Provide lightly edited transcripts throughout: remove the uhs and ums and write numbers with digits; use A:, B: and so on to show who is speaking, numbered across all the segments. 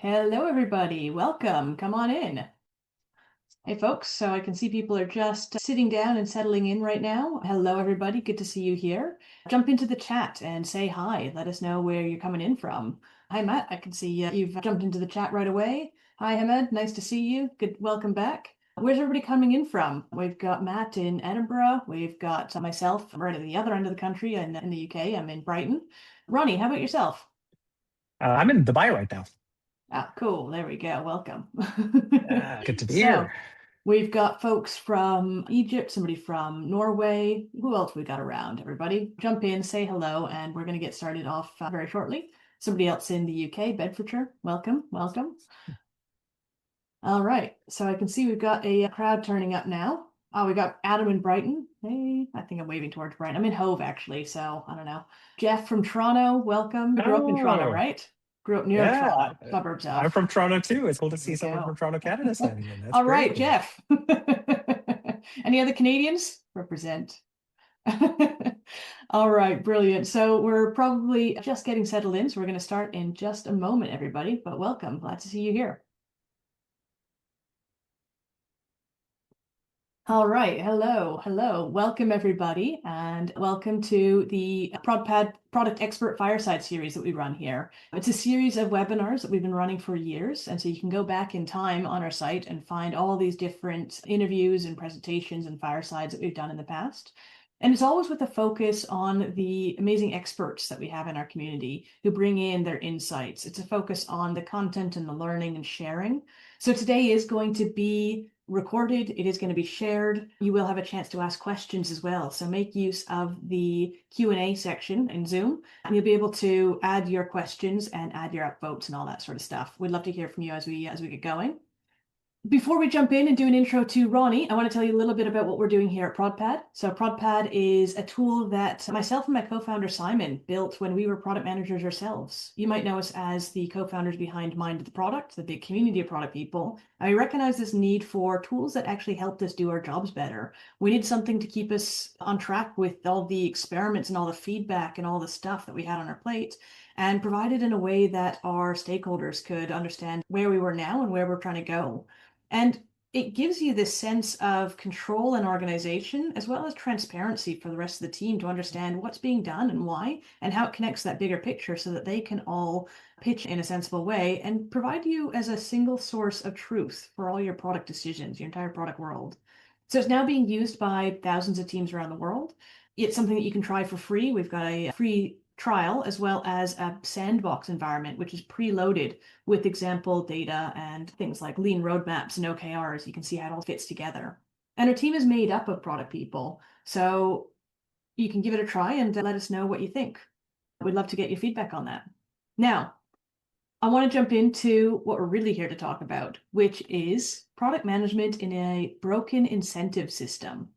A: Hello, everybody. Welcome. Come on in. Hey, folks. So I can see people are just sitting down and settling in right now. Hello, everybody. Good to see you here. Jump into the chat and say hi. Let us know where you're coming in from. Hi, Matt. I can see you've jumped into the chat right away. Hi, Hamed. Nice to see you. Good. Welcome back. Where's everybody coming in from? We've got Matt in Edinburgh. We've got myself right at the other end of the country in the UK. I'm in Brighton. Ronnie, how about yourself?
B: I'm in Dubai right now.
A: Ah, cool. There we go. Welcome.
B: Good to be
A: So
B: here.
A: we've got folks from Egypt, somebody from Norway. Who else we got around? Everybody, jump in, say hello, and we're going to get started off very shortly. Somebody else in the UK, Bedfordshire. Welcome, welcome. All right. So I can see we've got a crowd turning up now. Oh, we got Adam in Brighton. Hey, I think I'm waving towards Brighton. I'm in Hove actually, so I don't know. Jeff from Toronto, welcome. You grew up in Toronto,
B: Oh,
A: right? Grew up near
B: yeah.
A: Toronto, suburbs
B: I'm
A: of.
B: from Toronto too. It's cool to
A: There we
B: see someone from
A: go.
B: Toronto, Canada signing in. That's
A: All right,
B: great.
A: Jeff. Any other Canadians? Represent. All right, brilliant. So we're probably just getting settled in, so we're going to start in just a moment, everybody. But welcome. Glad to see you here. All right. Hello. Hello. Welcome, everybody, and welcome to the ProdPad Product Expert Fireside series that we run here. It's a series of webinars that we've been running for years. And so you can go back in time on our site and find all these different interviews and presentations and firesides that we've done in the past. And it's always with a focus on the amazing experts that we have in our community who bring in their insights. It's a focus on the content and the learning and sharing. So today is going to be recorded. It is going to be shared. You will have a chance to ask questions as well. So make use of the Q&A section in Zoom, and you'll be able to add your questions and add your upvotes and all that sort of stuff. We'd love to hear from you as we get going. Before we jump in and do an intro to Ronnie, I want to tell you a little bit about what we're doing here at ProdPad. So ProdPad is a tool that myself and my co-founder Simon built when we were product managers ourselves. You might know us as the co-founders behind Mind the Product, the big community of product people. And we recognize this need for tools that actually helped us do our jobs better. We need something to keep us on track with all the experiments and all the feedback and all the stuff that we had on our plate, and provide it in a way that our stakeholders could understand where we were now and where we're trying to go. And it gives you this sense of control and organization, as well as transparency for the rest of the team to understand what's being done and why, and how it connects to that bigger picture so that they can all pitch in a sensible way and provide you as a single source of truth for all your product decisions, your entire product world. So it's now being used by thousands of teams around the world. It's something that you can try for free. We've got a free trial as well as a sandbox environment, which is preloaded with example data and things like lean roadmaps and OKRs. You can see how it all fits together. And our team is made up of product people. So you can give it a try and let us know what you think. We'd love to get your feedback on that. Now, I want to jump into what we're really here to talk about, which is product management in a broken incentive system.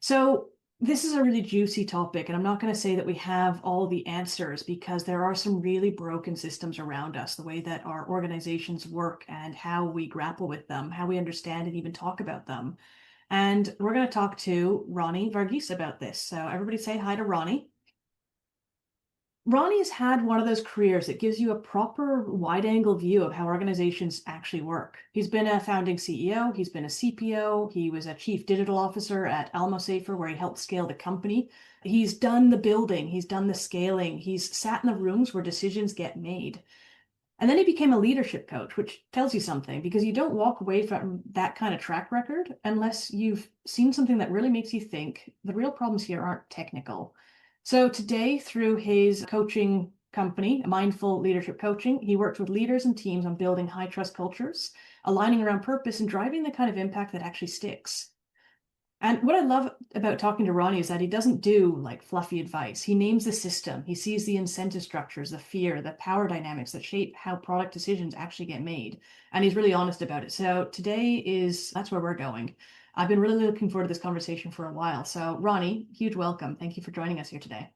A: So this is a really juicy topic, and I'm not going to say that we have all the answers because there are some really broken systems around us, the way that our organizations work and how we grapple with them, how we understand and even talk about them. And we're going to talk to Ronnie Varghese about this. So everybody say hi to Ronnie. Ronnie's had one of those careers that gives you a proper wide-angle view of how organizations actually work. He's been a founding CEO, he's been a CPO, he was a chief digital officer at Almosafer, where he helped scale the company. He's done the building, he's done the scaling, he's sat in the rooms where decisions get made. And then he became a leadership coach, which tells you something, because you don't walk away from that kind of track record unless you've seen something that really makes you think the real problems here aren't technical. So today, through his coaching company, Mindful Leadership Coaching, he works with leaders and teams on building high trust cultures, aligning around purpose, and driving the kind of impact that actually sticks. And what I love about talking to Ronnie is that he doesn't do like fluffy advice. He names the system. He sees the incentive structures, the fear, the power dynamics that shape how product decisions actually get made. And he's really honest about it. So that's where we're going. I've been really looking forward to this conversation for a while. So Ronnie, huge welcome. Thank you for joining us here today.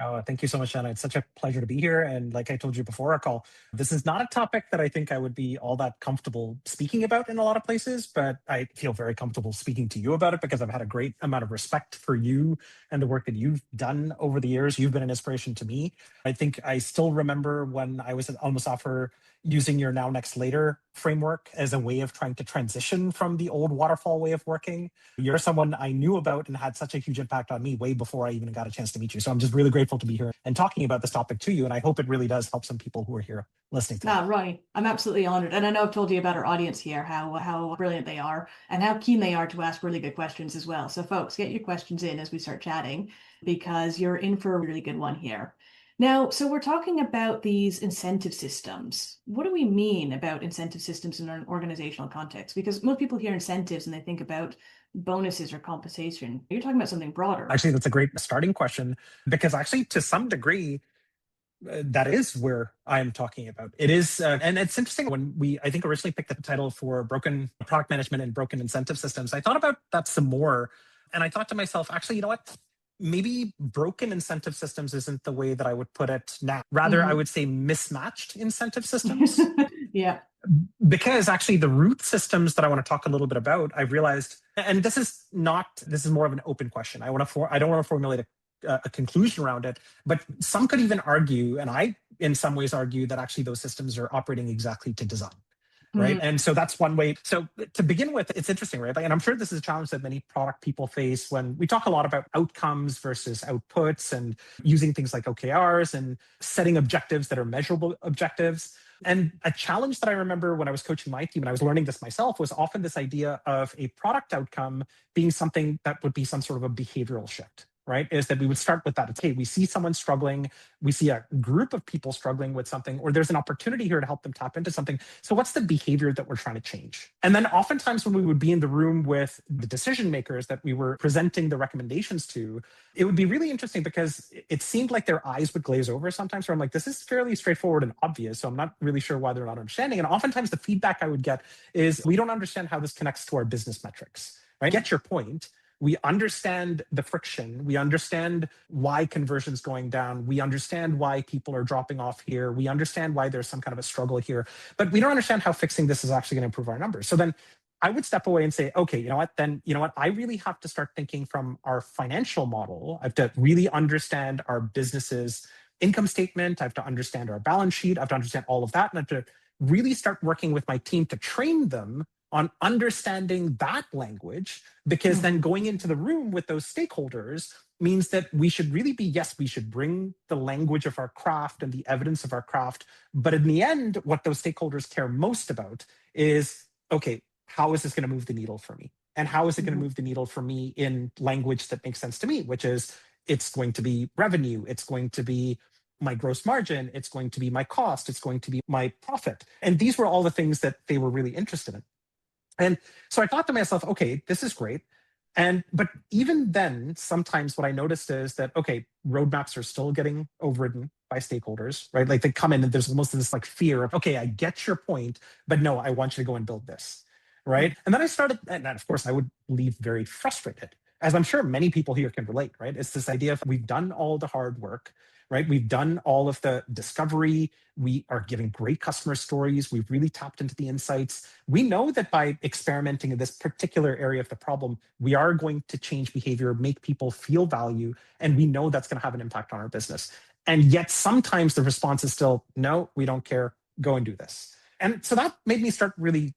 B: Oh, thank you so much, Janna. It's such a pleasure to be here. And like I told you before our call, this is not a topic that I think I would be all that comfortable speaking about in a lot of places, but I feel very comfortable speaking to you about it because I've had a great amount of respect for you and the work that you've done over the years. You've been an inspiration to me. I think I still remember when I was at Almost Offer using your Now Next Later framework as a way of trying to transition from the old waterfall way of working. You're someone I knew about and had such a huge impact on me way before I even got a chance to meet you. So I'm just really grateful to be here and talking about this topic to you. And I hope it really does help some people who are here listening to it.
A: Ronnie, I'm absolutely honored. And I know I've told you about our audience here, how brilliant they are and how keen they are to ask really good questions as well. So folks, get your questions in as we start chatting because you're in for a really good one here. Now, so we're talking about these incentive systems. What do we mean about incentive systems in an organizational context? Because most people hear incentives and they think about bonuses or compensation. You're talking about something broader.
B: Actually, that's a great starting question because actually, to some degree, that is where I'm talking about. It is, and it's interesting when I think, originally picked the title for broken product management and broken incentive systems. I thought about that some more. And I thought to myself, actually, you know what? Maybe broken incentive systems isn't the way that I would put it now. Rather, I would say mismatched incentive systems.
A: Yeah.
B: Because actually the root systems that I want to talk a little bit about, I've realized, and this is more of an open question. I don't want to formulate a conclusion around it, but some could even argue, and I in some ways argue, that actually those systems are operating exactly to design. Right. And so that's one way. So to begin with, it's interesting, right? And I'm sure this is a challenge that many product people face when we talk a lot about outcomes versus outputs and using things like OKRs and setting objectives that are measurable objectives. And a challenge that I remember when I was coaching my team and I was learning this myself was often this idea of a product outcome being something that would be some sort of a behavioral shift. Right, is that we would start with that. It's, hey, we see someone struggling, we see a group of people struggling with something, or there's an opportunity here to help them tap into something. So what's the behavior that we're trying to change? And then oftentimes when we would be in the room with the decision makers that we were presenting the recommendations to, it would be really interesting because it seemed like their eyes would glaze over sometimes, where I'm like, this is fairly straightforward and obvious, so I'm not really sure why they're not understanding. And oftentimes the feedback I would get is, we don't understand how this connects to our business metrics. Right? Get your point. We understand the friction. We understand why conversion's going down. We understand why people are dropping off here. We understand why there's some kind of a struggle here, but we don't understand how fixing this is actually going to improve our numbers. So then I would step away and say, okay, you know what? I really have to start thinking from our financial model. I have to really understand our business's income statement. I have to understand our balance sheet. I have to understand all of that. And I have to really start working with my team to train them on understanding that language, because then going into the room with those stakeholders means that we should really be, yes, we should bring the language of our craft and the evidence of our craft. But in the end, what those stakeholders care most about is, okay, how is this going to move the needle for me? And how is it going to move the needle for me in language that makes sense to me, which is, it's going to be revenue, it's going to be my gross margin, it's going to be my cost, it's going to be my profit. And these were all the things that they were really interested in. And so I thought to myself, okay, this is great. But even then, sometimes what I noticed is that, okay, roadmaps are still getting overridden by stakeholders, right? Like they come in and there's almost this like fear of, okay, I get your point, but no, I want you to go and build this, right? And then I started, and of course I would leave very frustrated, as I'm sure many people here can relate, right? It's this idea of, we've done all the hard work, right? We've done all of the discovery. We are giving great customer stories. We've really tapped into the insights. We know that by experimenting in this particular area of the problem, we are going to change behavior, make people feel value, and we know that's going to have an impact on our business. And yet sometimes the response is still, no, we don't care, go and do this. And so that made me start really,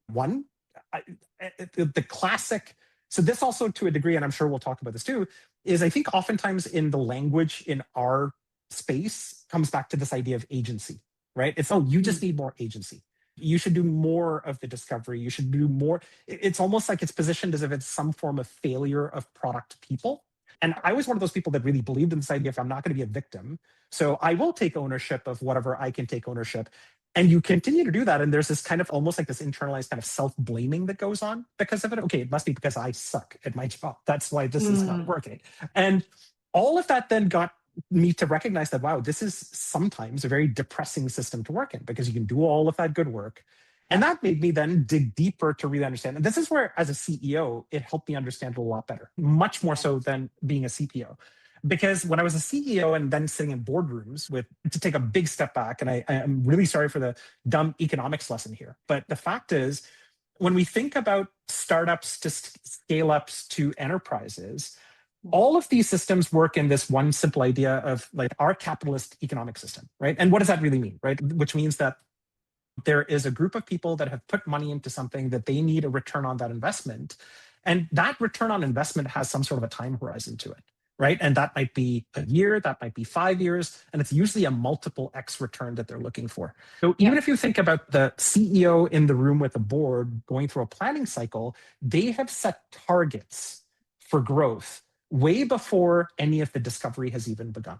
B: the classic, so this also to a degree, and I'm sure we'll talk about this too, is I think oftentimes in the language in our space comes back to this idea of agency, right? It's, oh, you just need more agency. You should do more of the discovery. You should do more. It's almost like it's positioned as if it's some form of failure of product people. And I was one of those people that really believed in this idea of, I'm not going to be a victim, so I will take ownership of whatever I can take ownership. And you continue to do that. And there's this kind of almost like this internalized kind of self-blaming that goes on because of it. Okay, it must be because I suck at my job. That's why this is not working. And all of that then got me to recognize that, wow, this is sometimes a very depressing system to work in, because you can do all of that good work. And that made me then dig deeper to really understand. And this is where, as a CEO, it helped me understand it a lot better, much more so than being a CPO. Because when I was a CEO and then sitting in boardrooms to take a big step back, and I'm really sorry for the dumb economics lesson here, but the fact is, when we think about startups to scale ups to enterprises, all of these systems work in this one simple idea of like our capitalist economic system, right? And what does that really mean, right? Which means that there is a group of people that have put money into something that they need a return on that investment. And that return on investment has some sort of a time horizon to it, right? And that might be a year, that might be 5 years, and it's usually a multiple X return that they're looking for. So even if you think about the CEO in the room with the board going through a planning cycle, they have set targets for growth way before any of the discovery has even begun.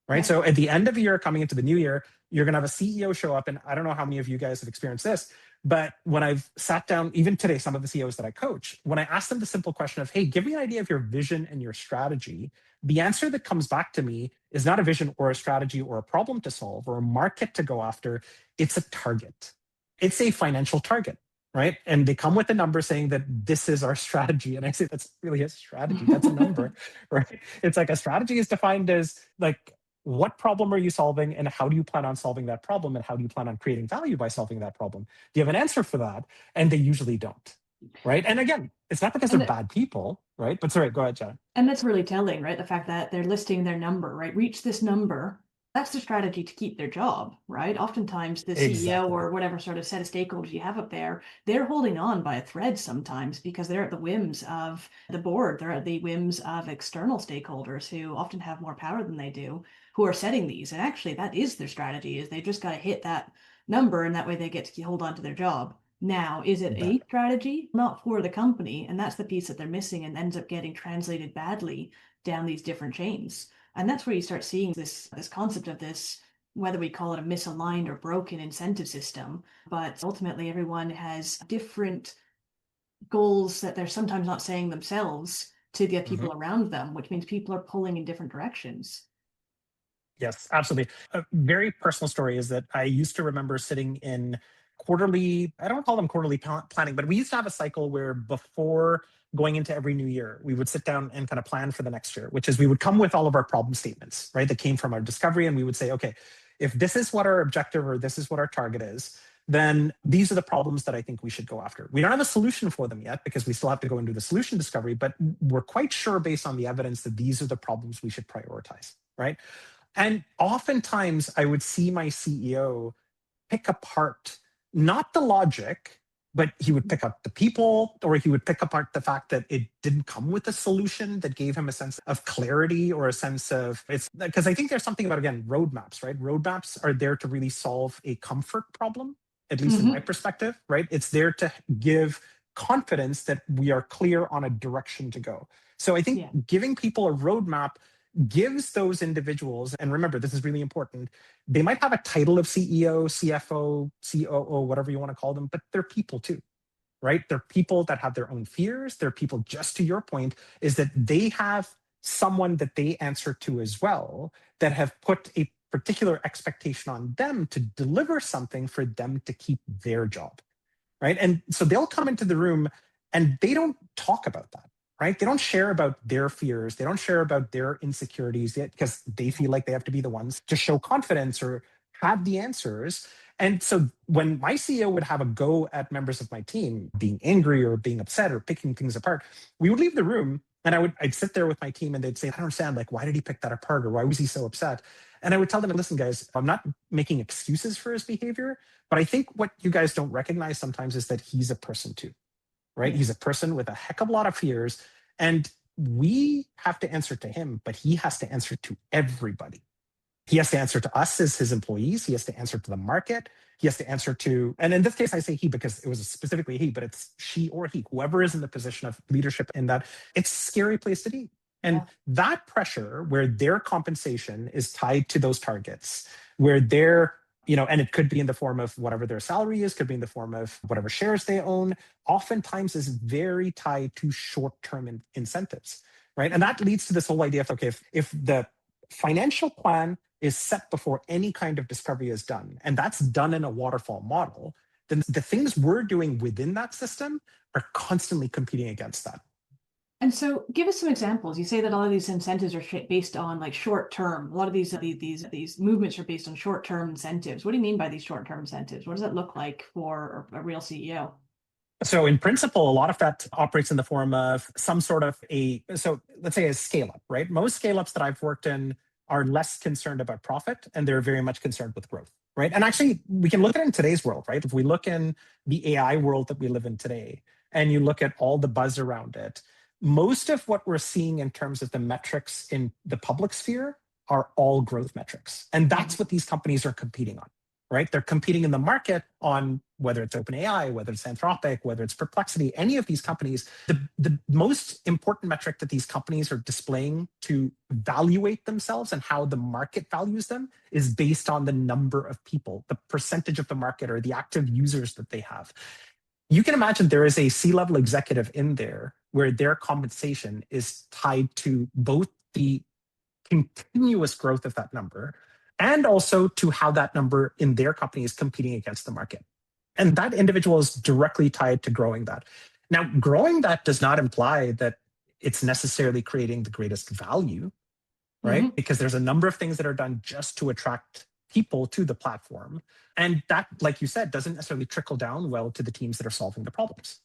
B: Right. So at the end of the year, coming into the new year, you're going to have a CEO show up. And I don't know how many of you guys have experienced this, but when I've sat down, even today, some of the CEOs that I coach, when I ask them the simple question of, hey, give me an idea of your vision and your strategy, the answer that comes back to me is not a vision or a strategy or a problem to solve or a market to go after. It's a target. It's a financial target. Right. And they come with a number saying that this is our strategy. And I say, that's really a strategy. That's a number. Right. It's like a strategy is defined as like, what problem are you solving and how do you plan on solving that problem and how do you plan on creating value by solving that problem? Do you have an answer for that? And they usually don't. Right. And again, it's not because they're bad people. Right. But sorry, go ahead, Janna.
A: And that's really telling, right? The fact that they're listing their number, right? Reach this number. That's the strategy to keep their job, right? Oftentimes the CEO or whatever sort of set of stakeholders you have up there, they're holding on by a thread sometimes because they're at the whims of the board. They're at the whims of external stakeholders who often have more power than they do, who are setting these. And actually that is their strategy, is they just got to hit that number and that way they get to hold on to their job. Now, is it a strategy? Not for the company. And that's the piece that they're missing and ends up getting translated badly down these different chains. And that's where you start seeing this concept of this, whether we call it a misaligned or broken incentive system. But ultimately, everyone has different goals that they're sometimes not saying themselves to the people around them, which means people are pulling in different directions.
B: Yes, absolutely. A very personal story is that I used to remember sitting in quarterly, I don't call them quarterly planning, but we used to have a cycle where before going into every new year, we would sit down and kind of plan for the next year, which is we would come with all of our problem statements, right? That came from our discovery. And we would say, okay, if this is what our objective or this is what our target is, then these are the problems that I think we should go after. We don't have a solution for them yet because we still have to go and do the solution discovery, but we're quite sure based on the evidence that these are the problems we should prioritize, right? And oftentimes I would see my CEO pick apart not the logic, but he would pick up the people, or he would pick apart the fact that it didn't come with a solution that gave him a sense of clarity or a sense of it's because I think there's something about, again, roadmaps, right? Roadmaps are there to really solve a comfort problem, at least in my perspective, right? It's there to give confidence that we are clear on a direction to go. So I think giving people a roadmap gives those individuals, and remember, this is really important, they might have a title of CEO, CFO, COO, whatever you want to call them, but they're people too, right? They're people that have their own fears. They're people, just to your point, is that they have someone that they answer to as well, that have put a particular expectation on them to deliver something for them to keep their job, right? And so they'll come into the room and they don't talk about that. Right? They don't share about their fears. They don't share about their insecurities yet because they feel like they have to be the ones to show confidence or have the answers. And so when my CEO would have a go at members of my team being angry or being upset or picking things apart, we would leave the room and I'd sit there with my team and they'd say, I don't understand, like, why did he pick that apart? Or why was he so upset? And I would tell them, listen, guys, I'm not making excuses for his behavior, but I think what you guys don't recognize sometimes is that he's a person too. Right? He's a person with a heck of a lot of fears, and we have to answer to him, but he has to answer to everybody. He has to answer to us as his employees. He has to answer to the market. He has to answer to, and in this case, I say he because it was specifically he, but it's she or he, whoever is in the position of leadership in that. It's a scary place to be. And that pressure where their compensation is tied to those targets, where they're and it could be in the form of whatever their salary is, could be in the form of whatever shares they own, oftentimes is very tied to short-term incentives, right? And that leads to this whole idea of, okay, if the financial plan is set before any kind of discovery is done, and that's done in a waterfall model, then the things we're doing within that system are constantly competing against that.
A: And so give us some examples. You say that a lot of these incentives are based on like short term. A lot of these movements are based on short term incentives. What do you mean by these short term incentives? What does that look like for a real CEO?
B: So in principle, a lot of that operates in the form of some sort of so let's say a scale up, right? Most scale ups that I've worked in are less concerned about profit and they're very much concerned with growth, right? And actually, we can look at it in today's world, right? If we look in the AI world that we live in today and you look at all the buzz around it, most of what we're seeing in terms of the metrics in the public sphere are all growth metrics. And that's what these companies are competing on, right? They're competing in the market on whether it's OpenAI, whether it's Anthropic, whether it's Perplexity, any of these companies. The most important metric that these companies are displaying to evaluate themselves and how the market values them is based on the number of people, the percentage of the market or the active users that they have. You can imagine there is a C-level executive in there where their compensation is tied to both the continuous growth of that number and also to how that number in their company is competing against the market. And that individual is directly tied to growing that. Now, growing that does not imply that it's necessarily creating the greatest value, right? Because there's a number of things that are done just to attract people to the platform. And that, like you said, doesn't necessarily trickle down well to the teams that are solving the problems,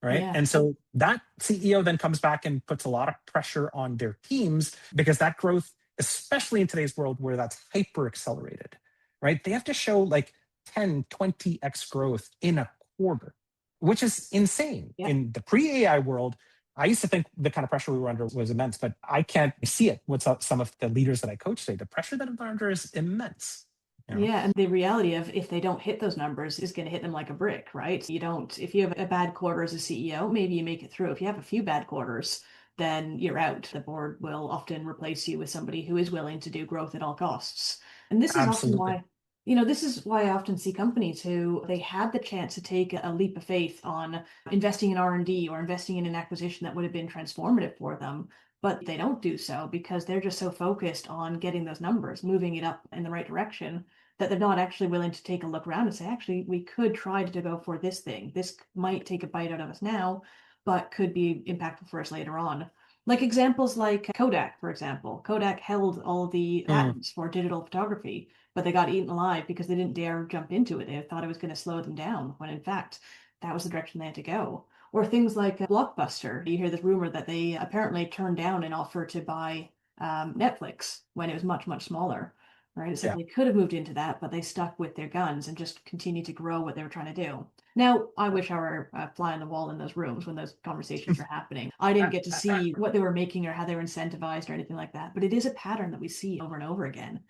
B: right?
A: Yeah.
B: And so that CEO then comes back and puts a lot of pressure on their teams because that growth, especially in today's world where that's hyper accelerated, right? They have to show like 10, 20x growth in a quarter, which is insane.
A: Yeah.
B: In the pre-AI world, I used to think the kind of pressure we were under was immense, but I can't see it with some of the leaders that I coach today. The pressure that they're under is immense. You know?
A: Yeah, and the reality of if they don't hit those numbers is going to hit them like a brick, right? You don't, if you have a bad quarter as a CEO, maybe you make it through. If you have a few bad quarters, then you're out. The board will often replace you with somebody who is willing to do growth at all costs. And this is often
B: Absolutely.
A: why, this is why I often see companies who they had the chance to take a leap of faith on investing in R&D or investing in an acquisition that would have been transformative for them, but they don't do so because they're just so focused on getting those numbers, moving it up in the right direction, that they're not actually willing to take a look around and say, actually, we could try to go for this thing. This might take a bite out of us now, but could be impactful for us later on. Like examples like Kodak, for example. Kodak held all the patents for digital photography, but they got eaten alive because they didn't dare jump into it. They thought it was going to slow them down, when in fact, that was the direction they had to go. Or things like Blockbuster. You hear this rumor that they apparently turned down an offer to buy Netflix when it was much, much smaller. Right? It's like
B: Yeah.
A: they could have moved into that, but they stuck with their guns and just continued to grow what they were trying to do. Now, I wish I were a fly on the wall in those rooms when those conversations were happening. I didn't get to see what they were making or how they were incentivized or anything like that, but it is a pattern that we see over and over again.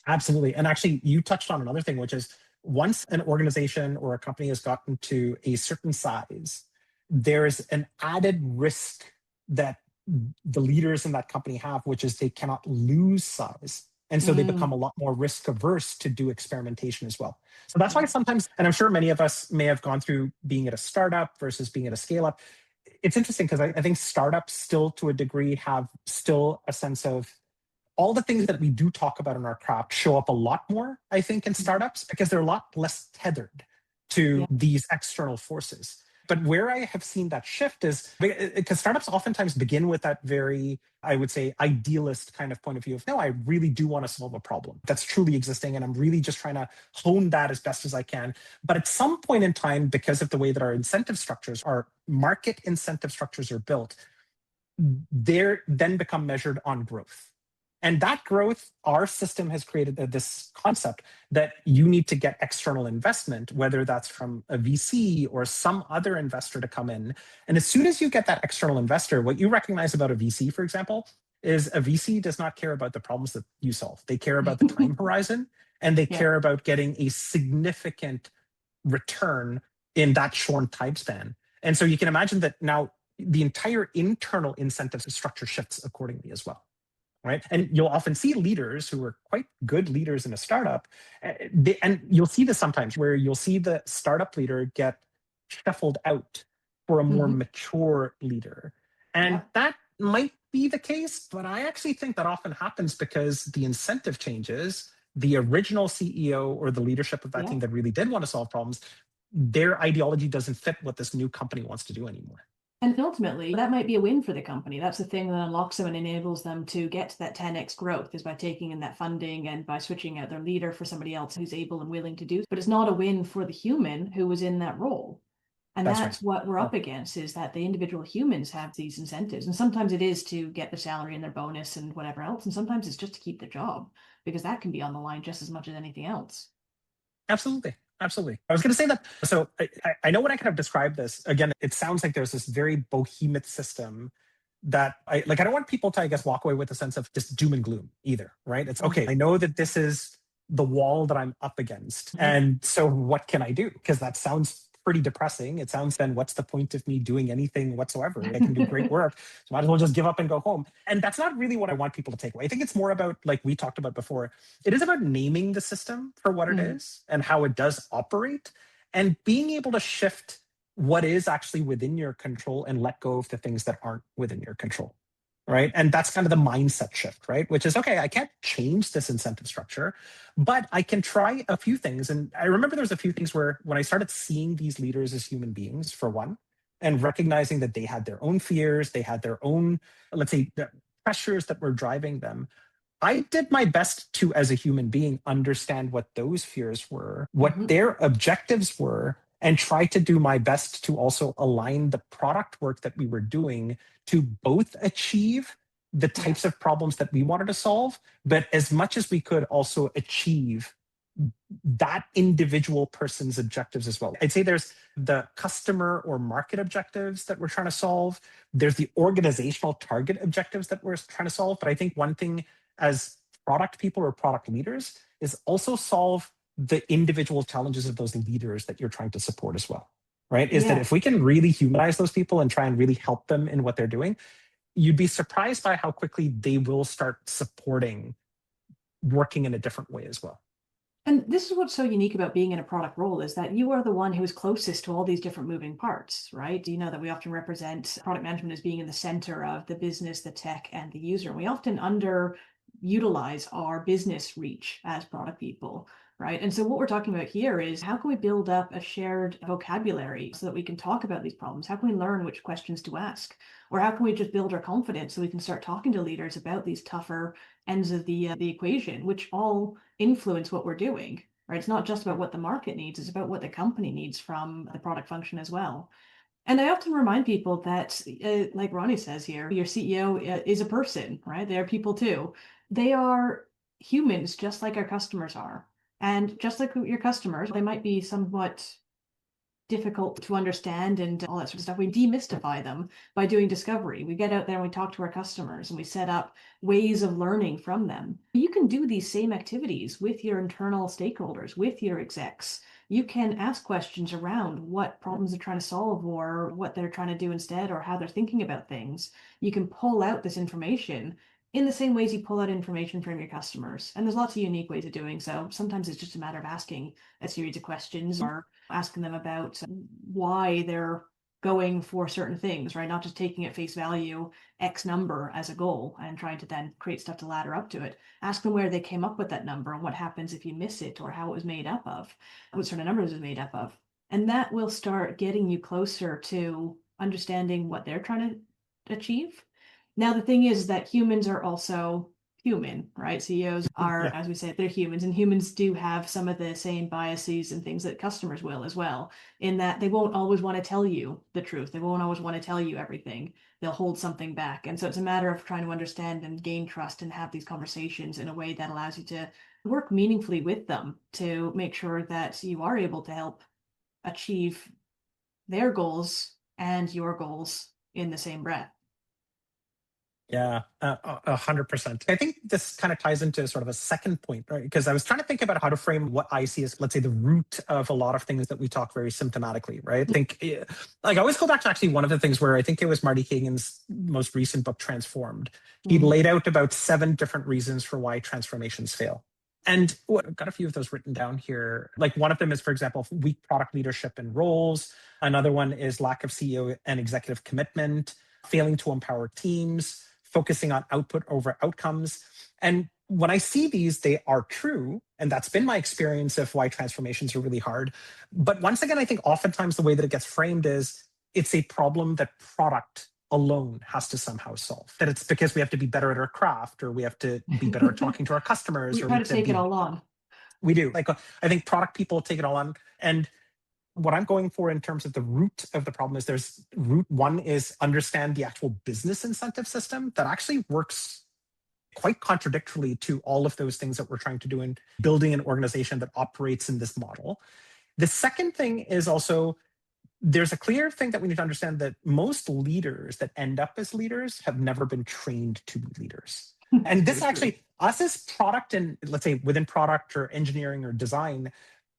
B: Absolutely. And actually, you touched on another thing, which is once an organization or a company has gotten to a certain size, there's an added risk that the leaders in that company have, which is they cannot lose size. And so they become a lot more risk averse to do experimentation as well. So that's why sometimes, and I'm sure many of us may have gone through being at a startup versus being at a scale up. It's interesting because I think startups still to a degree have still a sense of all the things that we do talk about in our craft show up a lot more, I think, in startups because they're a lot less tethered to these external forces. But where I have seen that shift is because startups oftentimes begin with that very, I would say, idealist kind of point of view of, no, I really do want to solve a problem that's truly existing. And I'm really just trying to hone that as best as I can. But at some point in time, because of the way that our incentive structures, our market incentive structures are built, they're then become measured on growth. And that growth, our system has created this concept that you need to get external investment, whether that's from a VC or some other investor to come in. And as soon as you get that external investor, what you recognize about a VC, for example, is a VC does not care about the problems that you solve. They care about the time horizon and they care about getting a significant return in that short time span. And so you can imagine that now the entire internal incentive structure shifts accordingly as well. Right. And you'll often see leaders who are quite good leaders in a startup. And you'll see this sometimes where you'll see the startup leader get shuffled out for a more mature leader. And that might be the case, but I actually think that often happens because the incentive changes. The original CEO or the leadership of that team that really did want to solve problems, their ideology doesn't fit what this new company wants to do anymore.
A: And ultimately, that might be a win for the company. That's the thing that unlocks them and enables them to get to that 10x growth, is by taking in that funding and by switching out their leader for somebody else who's able and willing to do. But it's not a win for the human who was in that role. And
B: That's right.
A: that's what we're up against, is that the individual humans have these incentives. And sometimes it is to get their salary and their bonus and whatever else. And sometimes it's just to keep their job, because that can be on the line just as much as anything else.
B: Absolutely. Absolutely. I was going to say that. So I know when I kind of describe this, again, it sounds like there's this very behemoth system that I don't want people to, I guess, walk away with a sense of just doom and gloom either, right? It's okay. I know that this is the wall that I'm up against. And so what can I do? Because that sounds pretty depressing. It sounds, then what's the point of me doing anything whatsoever? I can do great work. So might as well just give up and go home. And that's not really what I want people to take away. I think it's more about, like we talked about before, it is about naming the system for what it is and how it does operate, and being able to shift what is actually within your control and let go of the things that aren't within your control. Right. And that's kind of the mindset shift, right? Which is, okay, I can't change this incentive structure, but I can try a few things. And I remember there was a few things where when I started seeing these leaders as human beings, for one, and recognizing that they had their own fears, they had their own, let's say, the pressures that were driving them. I did my best to, as a human being, understand what those fears were, what their objectives were, and try to do my best to also align the product work that we were doing to both achieve the types of problems that we wanted to solve, but as much as we could also achieve that individual person's objectives as well. I'd say there's the customer or market objectives that we're trying to solve. There's the organizational target objectives that we're trying to solve. But I think one thing as product people or product leaders is also solve the individual challenges of those leaders that you're trying to support as well, right? Is that if we can really humanize those people and try and really help them in what they're doing, you'd be surprised by how quickly they will start supporting working in a different way as well.
A: And this is what's so unique about being in a product role, is that you are the one who is closest to all these different moving parts, right? You know that we often represent product management as being in the center of the business, the tech, and the user. And we often underutilize our business reach as product people, right? And so what we're talking about here is, how can we build up a shared vocabulary so that we can talk about these problems? How can we learn which questions to ask? Or how can we just build our confidence so we can start talking to leaders about these tougher ends of the equation, which all influence what we're doing, right? It's not just about what the market needs, it's about what the company needs from the product function as well. And I often remind people that, like Ronnie says here, your CEO is a person, right? They are people too. They are humans, just like our customers are. And just like your customers, they might be somewhat difficult to understand and all that sort of stuff. We demystify them by doing discovery. We get out there and we talk to our customers and we set up ways of learning from them. You can do these same activities with your internal stakeholders, with your execs. You can ask questions around what problems they're trying to solve or what they're trying to do instead, or how they're thinking about things. You can pull out this information in the same ways you pull out information from your customers. And there's lots of unique ways of doing so. Sometimes it's just a matter of asking a series of questions or asking them about why they're going for certain things, right? Not just taking at face value X number as a goal and trying to then create stuff to ladder up to it. Ask them where they came up with that number and what happens if you miss it, or how it was made up of, what sort of numbers it was made up of. And that will start getting you closer to understanding what they're trying to achieve. Now, the thing is that humans are also human, right? CEOs are, as we said, they're humans, and humans do have some of the same biases and things that customers will as well, in that they won't always want to tell you the truth. They won't always want to tell you everything. They'll hold something back. And so it's a matter of trying to understand and gain trust and have these conversations in a way that allows you to work meaningfully with them to make sure that you are able to help achieve their goals and your goals in the same breath.
B: Yeah, 100%. I think this kind of ties into sort of a second point, right? Because I was trying to think about how to frame what I see as, let's say, the root of a lot of things that we talk very symptomatically, right? I think, like, I always go back to actually one of the things where I think it was Marty Kagan's most recent book, Transformed. He laid out about 7 different reasons for why transformations fail. And I've got a few of those written down here. Like, one of them is, for example, weak product leadership and roles. Another one is lack of CEO and executive commitment, failing to empower teams, focusing on output over outcomes. And when I see these, they are true. And that's been my experience of why transformations are really hard. But once again, I think oftentimes the way that it gets framed is, it's a problem that product alone has to somehow solve. That it's because we have to be better at our craft, or we have to be better at talking to our customers,
A: We
B: or
A: try
B: we
A: to
B: have to
A: take it
B: be.
A: all on.
B: We do. Like, I think product people take it all on. And what I'm going for in terms of the root of the problem is there's root one is understand the actual business incentive system that actually works quite contradictorily to all of those things that we're trying to do in building an organization that operates in this model. The second thing is also there's a clear thing that we need to understand, that most leaders that end up as leaders have never been trained to be leaders. And this actually, us as product and let's say within product or engineering or design,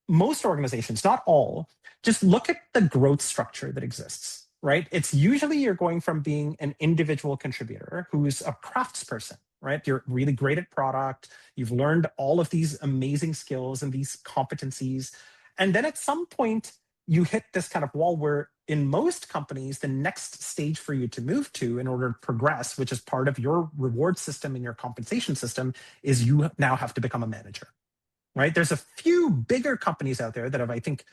B: most organizations, not all, just look at the growth structure that exists, right? It's usually you're going from being an individual contributor who's a craftsperson, right? You're really great at product. You've learned all of these amazing skills and these competencies. And then at some point, you hit this kind of wall where in most companies, the next stage for you to move to in order to progress, which is part of your reward system and your compensation system, is you now have to become a manager, right? There's a few bigger companies out there that have, I think,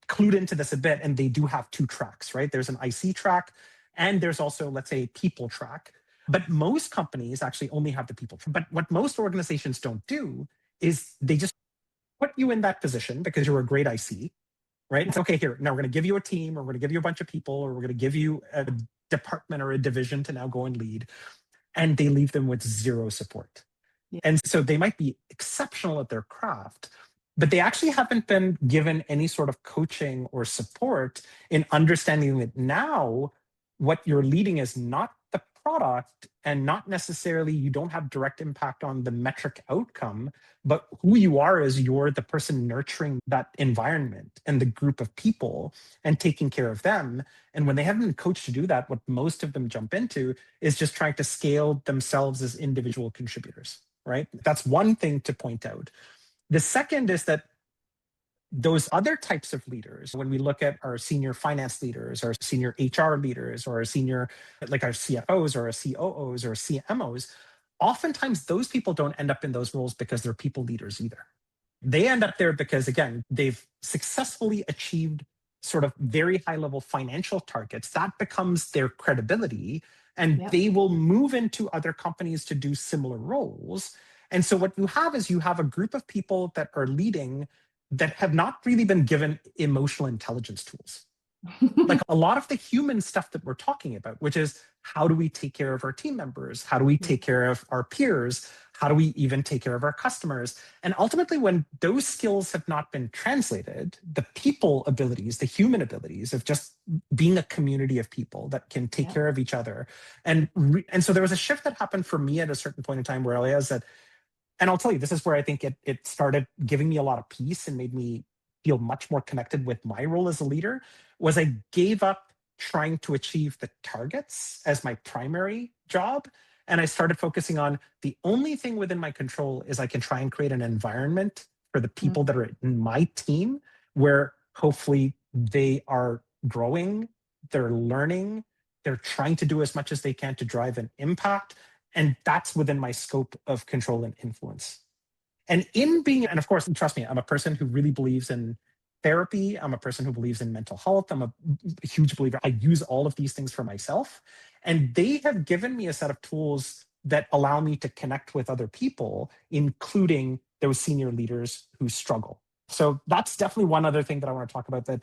B: clued into this a bit, and they do have two tracks, right? There's an IC track, and there's also, let's say, people track. But most companies actually only have the people track. But what most organizations don't do is they just put you in that position because you're a great IC, right? It's okay, here, now we're going to give you a team, or we're going to give you a bunch of people, or we're going to give you a department or a division to now go and lead. And they leave them with zero support. Yeah. And so they might be exceptional at their craft, but they actually haven't been given any sort of coaching or support in understanding that now what you're leading is not the product, and not necessarily, you don't have direct impact on the metric outcome, but who you are is you're the person nurturing that environment and the group of people and taking care of them. And when they haven't been coached to do that, what most of them jump into is just trying to scale themselves as individual contributors, right? That's one thing to point out. The second is that those other types of leaders, when we look at our senior finance leaders, our senior HR leaders, or our senior, like our CFOs or our COOs or CMOs, oftentimes those people don't end up in those roles because they're people leaders either. They end up there because, again, they've successfully achieved sort of very high level financial targets. That becomes their credibility, and they will move into other companies to do similar roles. And so what you have is you have a group of people that are leading that have not really been given emotional intelligence tools. Like a lot of the human stuff that we're talking about, which is how do we take care of our team members? How do we take care of our peers? How do we even take care of our customers? And ultimately, when those skills have not been translated, the people abilities, the human abilities of just being a community of people that can take care of each other. And so there was a shift that happened for me at a certain point in time where I realized that, and I'll tell you, this is where I think it started giving me a lot of peace and made me feel much more connected with my role as a leader, was I gave up trying to achieve the targets as my primary job. And I started focusing on the only thing within my control is I can try and create an environment for the people that are in my team where hopefully they are growing, they're learning, they're trying to do as much as they can to drive an impact. And that's within my scope of control and influence. And of course, trust me, I'm a person who really believes in therapy. I'm a person who believes in mental health. I'm a huge believer. I use all of these things for myself. And they have given me a set of tools that allow me to connect with other people, including those senior leaders who struggle. So that's definitely one other thing that I want to talk about, that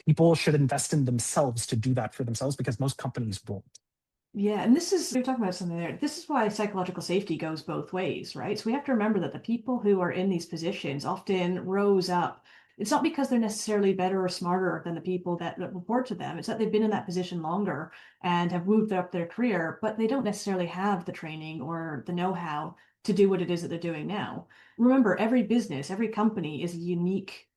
B: people should invest in themselves to do that for themselves, because most companies won't.
A: Yeah, and we're talking about something there. This is why psychological safety goes both ways, right? So we have to remember that the people who are in these positions often rose up. It's not because they're necessarily better or smarter than the people that report to them. It's that they've been in that position longer and have moved up their career, but they don't necessarily have the training or the know-how to do what it is that they're doing now. Remember, every business, every company is a unique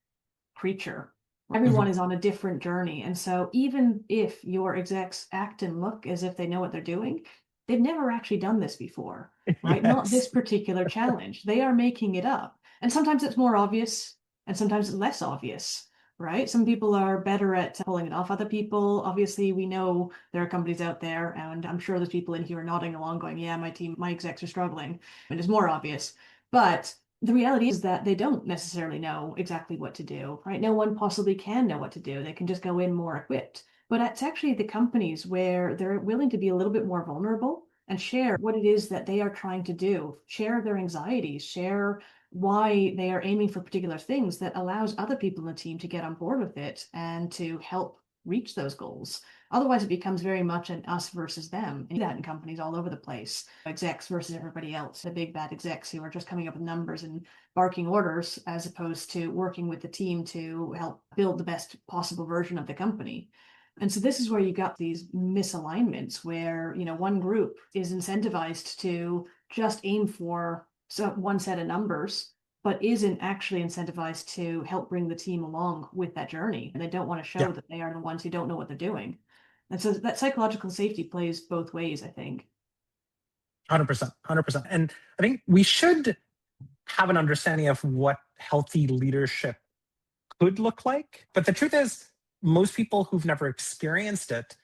A: creature. Everyone is on a different journey. And so even if your execs act and look as if they know what they're doing, they've never actually done this before, right? Not this particular challenge. They are making it up. And sometimes it's more obvious and sometimes it's less obvious, right? Some people are better at pulling it off other people. Obviously, we know there are companies out there, and I'm sure there's people in here nodding along going, yeah, my execs are struggling. And it's more obvious. But the reality is that they don't necessarily know exactly what to do, right? No one possibly can know what to do. They can just go in more equipped. But it's actually the companies where they're willing to be a little bit more vulnerable and share what it is that they are trying to do, share their anxieties, share why they are aiming for particular things, that allows other people in the team to get on board with it and to help reach those goals. Otherwise, it becomes very much an us versus them. And that in companies all over the place, execs versus everybody else, the big bad execs who are just coming up with numbers and barking orders, as opposed to working with the team to help build the best possible version of the company. And so this is where you got these misalignments where, one group is incentivized to just aim for one set of numbers, but isn't actually incentivized to help bring the team along with that journey. And they don't want to show
B: Yeah,
A: that they are the ones who don't know what they're doing. And so that psychological safety plays both ways, I think.
B: 100%, 100%. And I think we should have an understanding of what healthy leadership could look like. But the truth is, most people who've never experienced it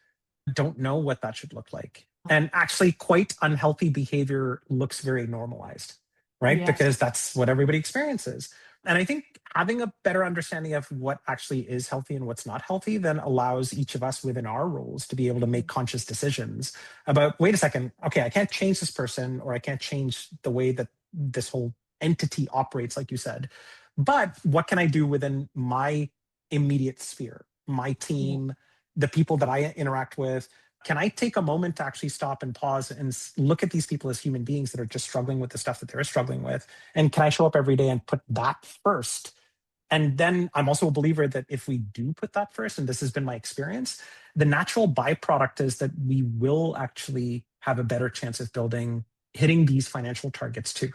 B: don't know what that should look like. And actually, quite unhealthy behavior looks very normalized, right?
A: Yes.
B: Because that's what everybody experiences. And I think having a better understanding of what actually is healthy and what's not healthy then allows each of us within our roles to be able to make conscious decisions about, wait a second, okay, I can't change this person, or I can't change the way that this whole entity operates, like you said. But what can I do within my immediate sphere, my team, the people that I interact with? Can I take a moment to actually stop and pause and look at these people as human beings that are just struggling with the stuff that they're struggling with? And can I show up every day and put that first? And then I'm also a believer that if we do put that first, and this has been my experience, the natural byproduct is that we will actually have a better chance of hitting these financial targets too,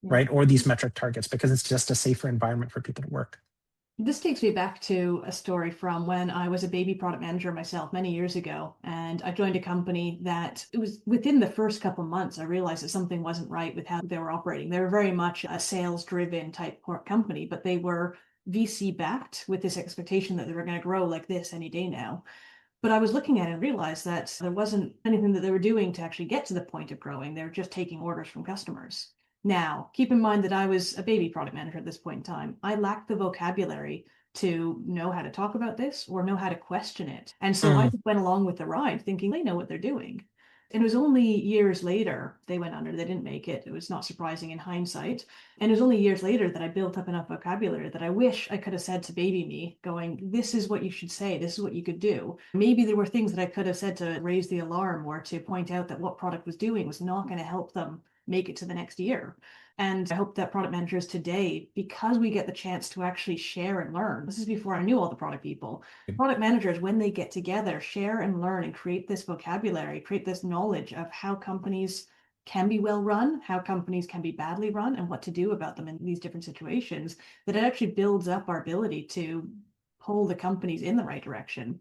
B: right? Or these metric targets, because it's just a safer environment for people to work.
A: This takes me back to a story from when I was a baby product manager myself many years ago. And I joined a company that it was within the first couple of months, I realized that something wasn't right with how they were operating. They were very much a sales driven type company, but they were VC backed with this expectation that they were going to grow like this any day now. But I was looking at it and realized that there wasn't anything that they were doing to actually get to the point of growing. They were just taking orders from customers. Now, keep in mind that I was a baby product manager at this point in time. I lacked the vocabulary to know how to talk about this or know how to question it. And so I just went along with the ride thinking they know what they're doing. And it was only years later they went under, they didn't make it. It was not surprising in hindsight. And it was only years later that I built up enough vocabulary that I wish I could have said to baby me, going, this is what you should say, this is what you could do. Maybe there were things that I could have said to raise the alarm or to point out that what product was doing was not going to help them make it to the next year. And I hope that product managers today, because we get the chance to actually share and learn, this is before I knew all the product people, product managers, when they get together, share and learn and create this vocabulary, create this knowledge of how companies can be well run, how companies can be badly run, and what to do about them in these different situations, that it actually builds up our ability to pull the companies in the right direction.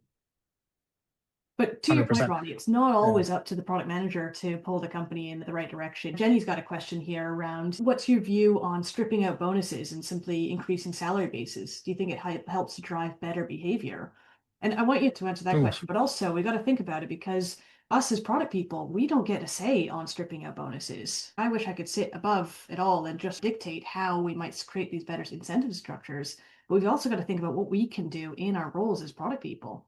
A: But to your point,
B: 100%.
A: Ronnie, it's not always up to the product manager to pull the company in the right direction. Jenny's got a question here around what's your view on stripping out bonuses and simply increasing salary bases? Do you think it helps to drive better behavior? And I want you to answer that question, but also we got to think about it, because us as product people, we don't get a say on stripping out bonuses. I wish I could sit above it all and just dictate how we might create these better incentive structures. But we've also got to think about what we can do in our roles as product people.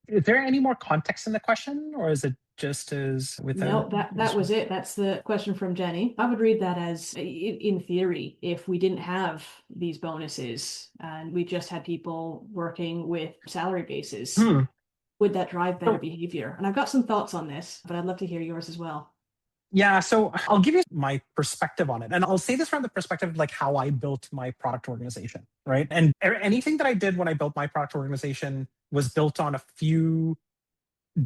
B: Is there any more context in the question, or is it just as with
A: No, that was it. That's the question from Jenny. I would read that as, in theory, if we didn't have these bonuses and we just had people working with salary bases, would that drive better behavior? And I've got some thoughts on this, but I'd love to hear yours as well.
B: Yeah, so I'll give you my perspective on it. And I'll say this from the perspective of like how I built my product organization, right? And anything that I did when I built my product organization was built on a few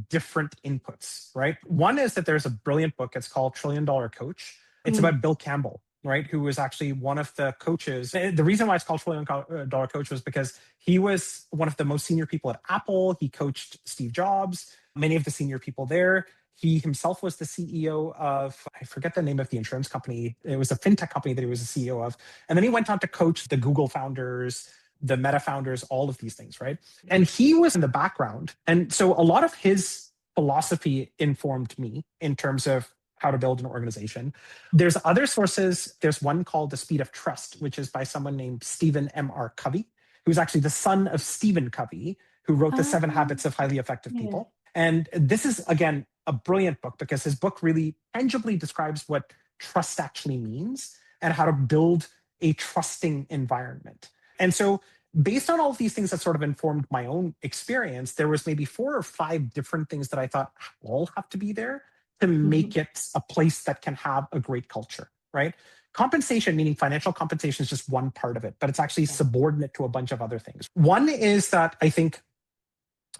B: different inputs, right? One is that there's a brilliant book. It's called $1 Trillion Coach. It's about Bill Campbell, right? Who was actually one of the coaches. The reason why it's called $1 Trillion Coach was because he was one of the most senior people at Apple. He coached Steve Jobs, many of the senior people there. He himself was the CEO of, I forget the name of the insurance company. It was a fintech company that he was the CEO of. And then he went on to coach the Google founders, the Meta founders, all of these things, right? And he was in the background. And so a lot of his philosophy informed me in terms of how to build an organization. There's other sources. There's one called The Speed of Trust, which is by someone named Stephen M.R. Covey, who's actually the son of Stephen Covey, who wrote the 7
A: Ah,
B: Habits of Highly Effective
A: yeah.
B: People. And this is, again, a brilliant book because his book really tangibly describes what trust actually means and how to build a trusting environment. And so, based on all of these things that sort of informed my own experience, there was maybe 4 or 5 different things that I thought all have to be there to make it a place that can have a great culture, right? Compensation, meaning financial compensation, is just one part of it, but it's actually
A: Yeah.
B: subordinate to a bunch of other things. One is that I think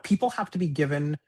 B: people have to be given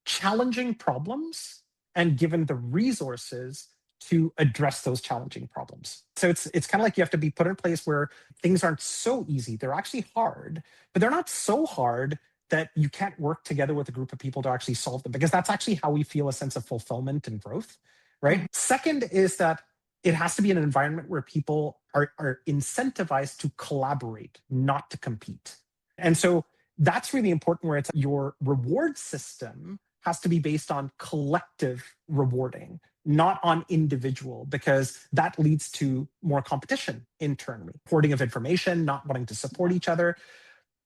B: challenging problems and given the resources to address those challenging problems. So it's kind of like you have to be put in a place where things aren't so easy. They're actually hard, but they're not so hard that you can't work together with a group of people to actually solve them, because that's actually how we feel a sense of fulfillment and growth, right? Second is that it has to be an environment where people are incentivized to collaborate, not to compete. And so that's really important, where it's your reward system has to be based on collective rewarding, not on individual, because that leads to more competition internally, hoarding of information, not wanting to support each other.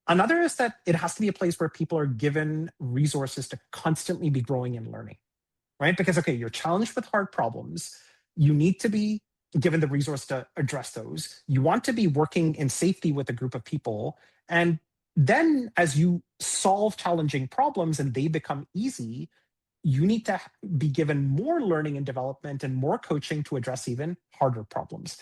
B: Another is that it has to be a place where people are given resources to constantly be growing and learning, right? Because, okay, you're challenged with hard problems. You need to be given the resource to address those. You want to be working in safety with a group of people. And then as you solve challenging problems and they become easy, you need to be given more learning and development and more coaching to address even harder problems.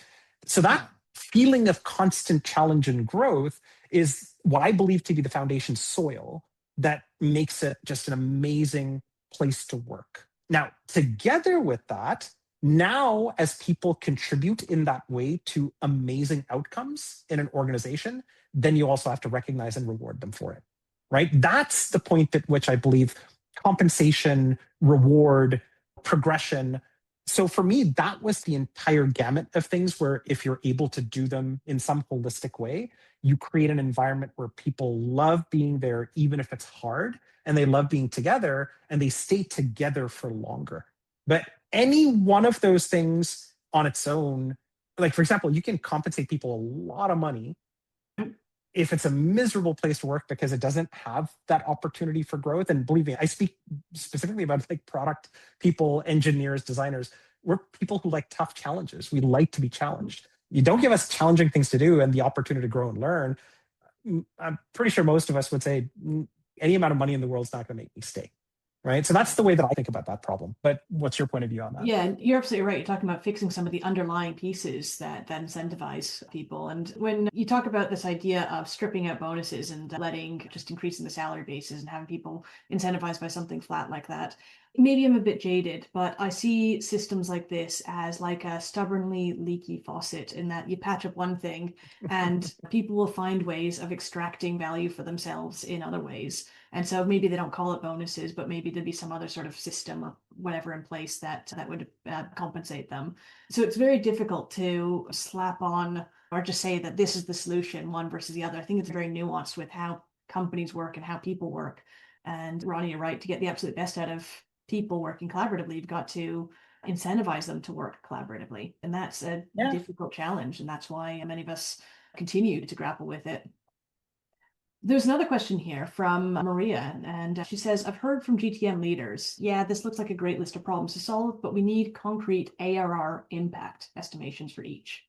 B: So that feeling of constant challenge and growth is what I believe to be the foundation soil that makes it just an amazing place to work. Now, together with that, now as people contribute in that way to amazing outcomes in an organization, then you also have to recognize and reward them for it, right? That's the point at which I believe compensation, reward, progression. So for me, that was the entire gamut of things where if you're able to do them in some holistic way, you create an environment where people love being there, even if it's hard, and they love being together and they stay together for longer. But any one of those things on its own, like for example, you can compensate people a lot of money if it's a miserable place to work because it doesn't have that opportunity for growth. And believe me, I speak specifically about like product people, engineers, designers. We're people who like tough challenges. We like to be challenged. You don't give us challenging things to do and the opportunity to grow and learn. I'm pretty sure most of us would say any amount of money in the world is not going to make me stay. Right. So that's the way that I think about that problem. But what's your point of view on that?
A: Yeah, you're absolutely right. You're talking about fixing some of the underlying pieces that incentivize people. And when you talk about this idea of stripping out bonuses and letting just increasing the salary bases and having people incentivized by something flat like that, maybe I'm a bit jaded, but I see systems like this as like a stubbornly leaky faucet, in that you patch up one thing and people will find ways of extracting value for themselves in other ways. And so maybe they don't call it bonuses, but maybe there'd be some other sort of system or whatever in place that would compensate them. So it's very difficult to slap on or just say that this is the solution, one versus the other. I think it's very nuanced with how companies work and how people work. And Ronnie, you're right. To get the absolute best out of people working collaboratively, you've got to incentivize them to work collaboratively. And that's a difficult challenge. And that's why many of us continue to grapple with it. There's another question here from Maria, and she says, I've heard from GTM leaders, yeah, this looks like a great list of problems to solve, but we need concrete ARR impact estimations for each,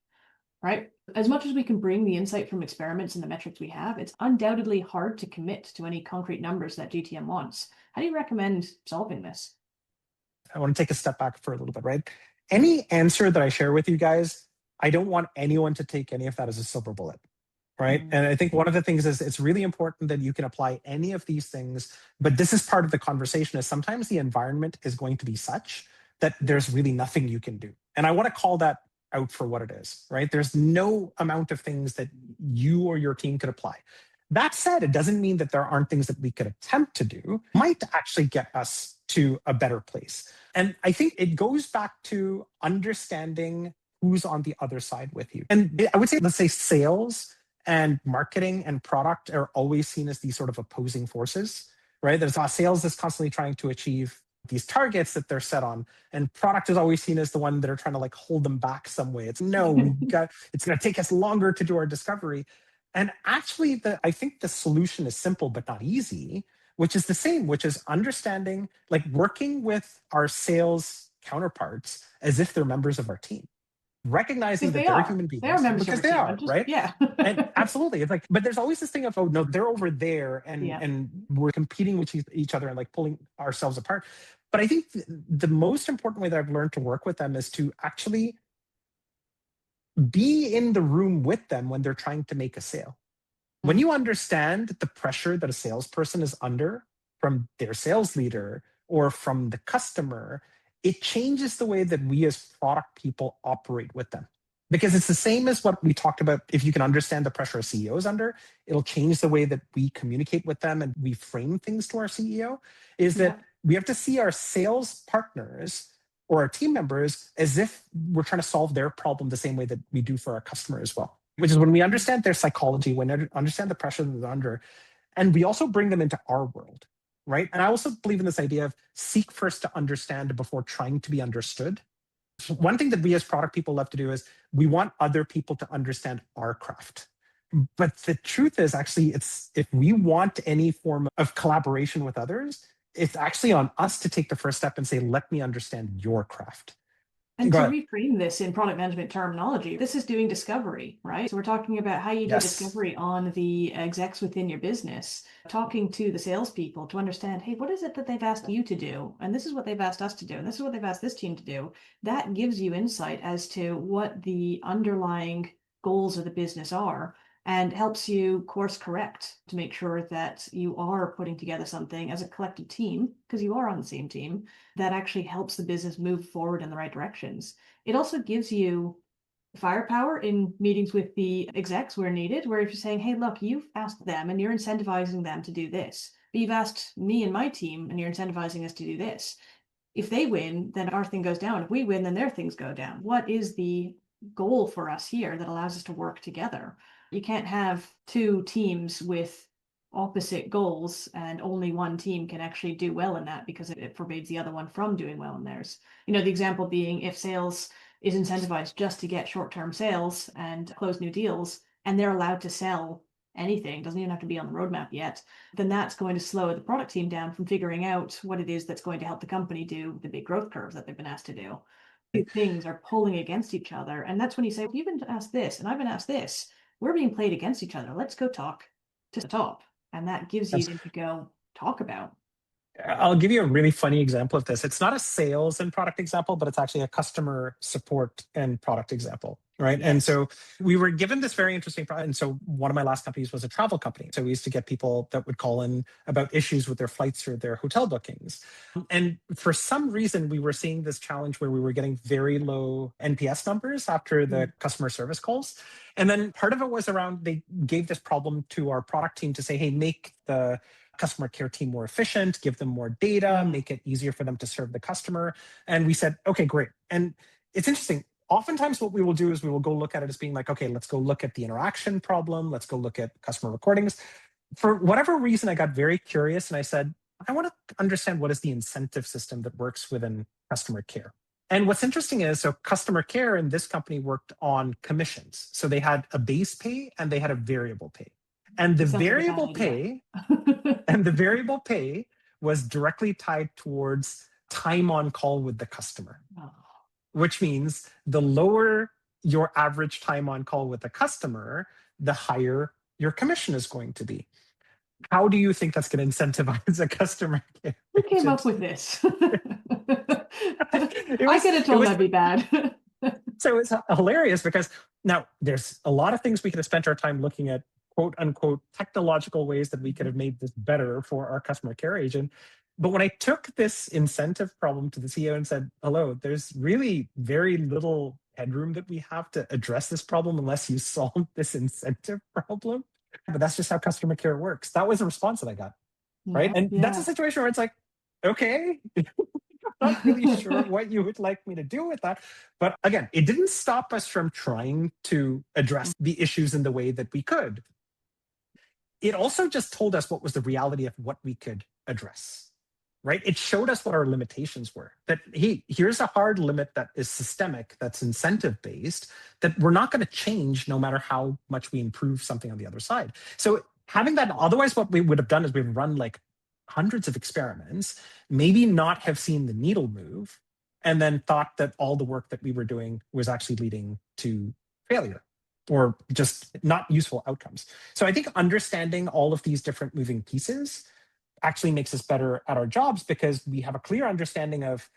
A: right? As much as we can bring the insight from experiments and the metrics we have, it's undoubtedly hard to commit to any concrete numbers that GTM wants. How do you recommend solving this?
B: I want to take a step back for a little bit, right? Any answer that I share with you guys, I don't want anyone to take any of that as a silver bullet. Right. And I think one of the things is it's really important that you can apply any of these things. But this is part of the conversation, is sometimes the environment is going to be such that there's really nothing you can do. And I want to call that out for what it is, right? There's no amount of things that you or your team could apply. That said, it doesn't mean that there aren't things that we could attempt to do, might actually get us to a better place. And I think it goes back to understanding who's on the other side with you. And I would say, let's say sales and marketing and product are always seen as these sort of opposing forces, right? There's sales is constantly trying to achieve these targets that they're set on, and product is always seen as the one that are trying to like hold them back some way. It's no, it's going to take us longer to do our discovery. And actually, I think the solution is simple but not easy, which is the same, which is understanding, like working with our sales counterparts as if they're members of our team, recognizing
A: Because
B: that
A: they
B: they're
A: are.
B: human
A: They are
B: beings
A: members of
B: because
A: our
B: they
A: team. I'm
B: are,
A: just,
B: right?
A: yeah.
B: And absolutely, it's like, but there's always this thing of, oh no, they're over there, and
A: Yeah.
B: we're competing with each other and like pulling ourselves apart. But I think the most important way that I've learned to work with them is to actually be in the room with them when they're trying to make a sale. When you understand the pressure that a salesperson is under from their sales leader or from the customer, it changes the way that we as product people operate with them. Because it's the same as what we talked about. If you can understand the pressure a CEO is under, it'll change the way that we communicate with them and we frame things to our CEO. Is
A: Yeah.
B: that we have to see our sales partners or our team members as if we're trying to solve their problem the same way that we do for our customer as well, which is when we understand their psychology, when we understand the pressure that they're under, and we also bring them into our world, right? And I also believe in this idea of seek first to understand before trying to be understood. One thing that we as product people love to do is we want other people to understand our craft. But the truth is, actually, it's if we want any form of collaboration with others, it's actually on us to take the first step and say, let me understand your craft.
A: And
B: Go
A: to
B: ahead.
A: reframe this in product management terminology, this is doing discovery, right? So we're talking about how you do
B: Yes.
A: discovery on the execs within your business, talking to the salespeople to understand, hey, what is it that they've asked you to do? And this is what they've asked us to do. And this is what they've asked this team to do. That gives you insight as to what the underlying goals of the business are and helps you course correct to make sure that you are putting together something as a collective team, because you are on the same team, that actually helps the business move forward in the right directions. It also gives you firepower in meetings with the execs where needed, where if you're saying, hey, look, you've asked them and you're incentivizing them to do this, but you've asked me and my team and you're incentivizing us to do this. If they win, then our thing goes down. If we win, then their things go down. What is the goal for us here that allows us to work together? You can't have two teams with opposite goals and only one team can actually do well in that because it forbids the other one from doing well in theirs. You know, the example being if sales is incentivized just to get short-term sales and close new deals, and they're allowed to sell anything, doesn't even have to be on the roadmap yet, then that's going to slow the product team down from figuring out what it is that's going to help the company do the big growth curves that they've been asked to do. Two things are pulling against each other. And that's when you say, well, you've been asked this and I've been asked this. We're being played against each other. Let's go talk to the top. And that gives you to go talk about.
B: I'll give you a really funny example of this. It's not a sales and product example, but it's actually a customer support and product example, right?
A: Yes.
B: And so we were given this very interesting product. And so one of my last companies was a travel company. So we used to get people that would call in about issues with their flights or their hotel bookings. And for some reason, we were seeing this challenge where we were getting very low NPS numbers after the customer service calls. And then part of it was around, they gave this problem to our product team to say, hey, make the customer care team more efficient, give them more data, make it easier for them to serve the customer. And we said, okay, great. And it's interesting. Oftentimes what we will do is we will go look at it as being like, okay, let's go look at the interaction problem. Let's go look at customer recordings. For whatever reason, I got very curious and I said, I want to understand what is the incentive system that works within customer care. And what's interesting is, so customer care in this company worked on commissions. So they had a base pay and they had a variable pay. And the variable pay and the variable pay was directly tied towards time on call with the customer, which means the lower your average time on call with the customer, the higher your commission is going to be. How do you think that's going to incentivize a customer care
A: Who came
B: agent?
A: up with this? I could have told that'd be bad.
B: So it's hilarious because now there's a lot of things we could have spent our time looking at, quote unquote, technological ways that we could have made this better for our customer care agent. But when I took this incentive problem to the CEO and said, hello, there's really very little headroom that we have to address this problem unless you solve this incentive problem. But that's just how customer care works. That was the response that I got. Right. And that's a situation where it's like, okay, I'm not really sure what you would like me to do with that. But again, it didn't stop us from trying to address the issues in the way that we could. It also just told us what was the reality of what we could address. right? It showed us what our limitations were. That, hey, here's a hard limit that is systemic, that's incentive based, that we're not going to change no matter how much we improve something on the other side. So having that, otherwise, what we would have done is we've run like hundreds of experiments, maybe not have seen the needle move, and then thought that all the work that we were doing was actually leading to failure or just not useful outcomes. So I think understanding all of these different moving pieces actually makes us better at our jobs because we have a clear understanding of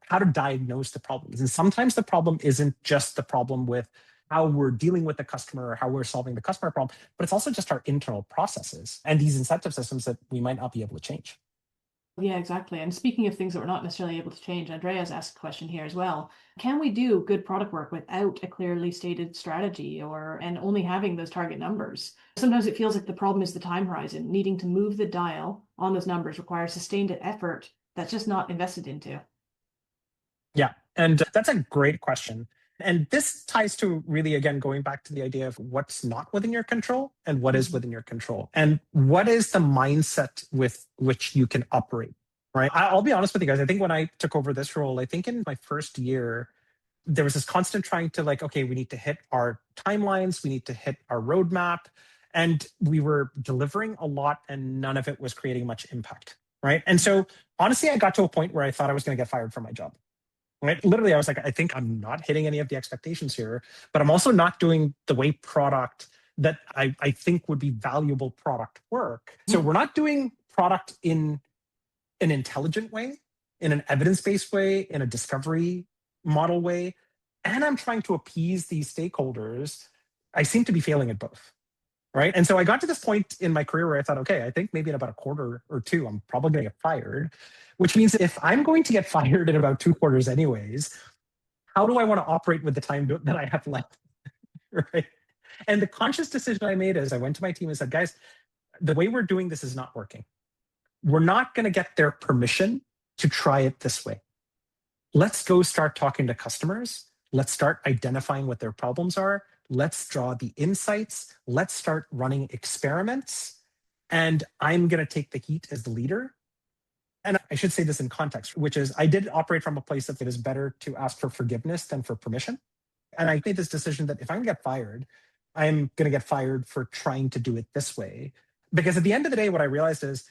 B: how to diagnose the problems. And sometimes the problem isn't just the problem with how we're dealing with the customer or how we're solving the customer problem, but it's also just our internal processes and these incentive systems that we might not be able to change.
A: Yeah, exactly. And speaking of things that we're not necessarily able to change, Andrea's asked a question here as well. Can we do good product work without a clearly stated strategy and only having those target numbers? Sometimes it feels like the problem is the time horizon. Needing to move the dial on those numbers requires sustained effort that's just not invested into.
B: Yeah, and that's a great question. And this ties to really, again, going back to the idea of what's not within your control and what is within your control. And what is the mindset with which you can operate, right? I'll be honest with you guys. I think when I took over this role, I think in my first year, there was this constant trying to like, okay, we need to hit our timelines, we need to hit our roadmap. And we were delivering a lot and none of it was creating much impact, right? And so honestly, I got to a point where I thought I was going to get fired from my job. Right? Literally, I was like, I think I'm not hitting any of the expectations here, but I'm also not doing the way product that I think would be valuable product work. So we're not doing product in an intelligent way, in an evidence-based way, in a discovery model way. And I'm trying to appease these stakeholders. I seem to be failing at both. Right. And so I got to this point in my career where I thought, okay, I think maybe in about a quarter or two, I'm probably going to get fired, which means if I'm going to get fired in about 2 quarters anyways, how do I want to operate with the time that I have left? Right. And the conscious decision I made is I went to my team and said, guys, the way we're doing this is not working. We're not going to get their permission to try it this way. Let's go start talking to customers. Let's start identifying what their problems are. Let's draw the insights. Let's start running experiments. And I'm going to take the heat as the leader. And I should say this in context, which is I did operate from a place that it is better to ask for forgiveness than for permission. And I made this decision that if I'm going to get fired, I'm going to get fired for trying to do it this way. Because at the end of the day, what I realized is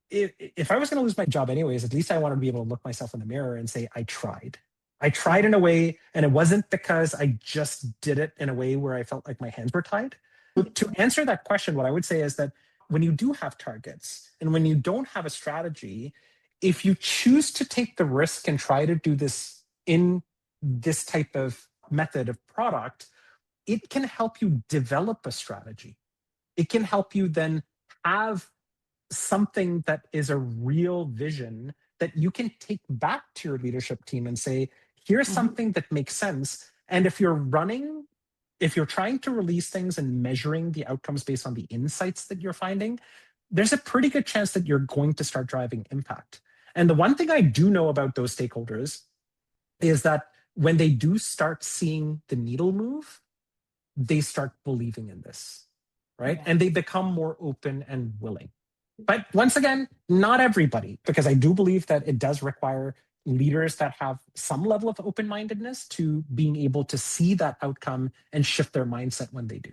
B: if I was going to lose my job anyways, at least I wanted to be able to look myself in the mirror and say, I tried. I tried in a way, and it wasn't because I just did it in a way where I felt like my hands were tied. To answer that question, what I would say is that when you do have targets and when you don't have a strategy, if you choose to take the risk and try to do this in this type of method of product, it can help you develop a strategy. It can help you then have something that is a real vision that you can take back to your leadership team and say, here's something that makes sense. And if you're trying to release things and measuring the outcomes based on the insights that you're finding, there's a pretty good chance that you're going to start driving impact. And the one thing I do know about those stakeholders is that when they do start seeing the needle move, they start believing in this, right? Yeah. And they become more open and willing. But once again, not everybody, because I do believe that it does require leaders that have some level of open-mindedness to being able to see that outcome and shift their mindset when they do.